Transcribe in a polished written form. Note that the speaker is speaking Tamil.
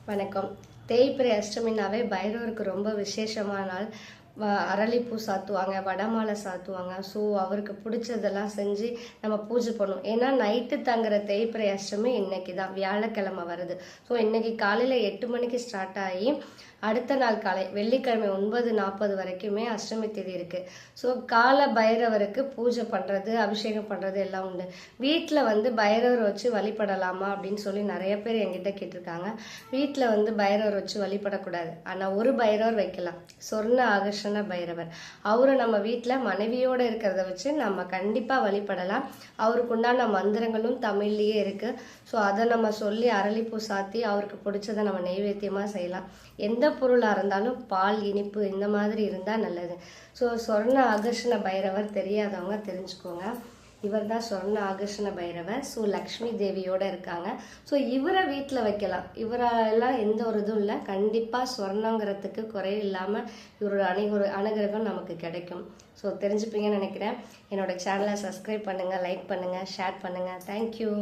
வணக்கம். தேய்பிறை அஷ்டமினாவே பைரவருக்கு ரொம்ப விசேஷமான நாள். அரளிப்பூ சாத்துவாங்க, வடமாலை சாத்துவாங்க. ஸோ அவருக்கு பிடிச்சதெல்லாம் செஞ்சு நம்ம பூஜை பண்ணுவோம். ஏன்னா நைட்டு தங்குற தேய்பிறை அஷ்டமி இன்னைக்கு தான் வியாழக்கிழமை வருது. ஸோ இன்னைக்கு காலையில் 8 மணிக்கு ஸ்டார்ட் ஆகி அடுத்த நாள் காலை வெள்ளிக்கிழமை 9:40 வரைக்குமே அஷ்டமி தேதி இருக்கு. ஸோ கால பைரவருக்கு பூஜை பண்றது, அபிஷேகம் பண்றது எல்லாம் உண்டு. வீட்டில் பைரவர் வச்சு வழிபடலாமா அப்படின்னு சொல்லி நிறைய பேர் என்கிட்ட கேட்டிருக்காங்க. வீட்டில் பைரவர் வச்சு வழிபடக்கூடாது. ஆனால் ஒரு பைரவர் வைக்கலாம், சொர்ண ஆகர்ஷண பைரவர். அவரு நம்ம வீட்டில் மனைவியோட இருக்கிறத வச்சு நம்ம கண்டிப்பா வழிபடலாம். அவருக்கு உண்டான மந்திரங்களும் தமிழ்லயே இருக்கு. ஸோ அதை நம்ம சொல்லி அரளிப்பூ சாத்தி அவருக்கு பிடிச்சதை நம்ம நெய்வேத்தியமா செய்யலாம். எந்த பொருளாக இருந்தாலும் பால், இனிப்பு இந்த மாதிரி இருந்தால் நல்லது. ஸோ சொர்ண ஆகர்ஷண பைரவர் தெரியாதவங்க தெரிஞ்சுக்கோங்க. இவர் தான் சொர்ண ஆகர்ஷண பைரவர். ஸோ லக்ஷ்மி தேவியோட இருக்காங்க. ஸோ இவரை வீட்டில் வைக்கலாம். இவரெல்லாம் எந்த ஒரு இதுவும் இல்லை. கண்டிப்பாக சொர்ணங்கிறதுக்கு குறை இல்லாமல் இவரோட அனுகிரகம் நமக்கு கிடைக்கும். ஸோ தெரிஞ்சுப்பீங்கன்னு நினைக்கிறேன். என்னோட சேனலை சப்ஸ்கிரைப் பண்ணுங்கள், லைக் பண்ணுங்கள், ஷேர் பண்ணுங்கள். தேங்க்யூ.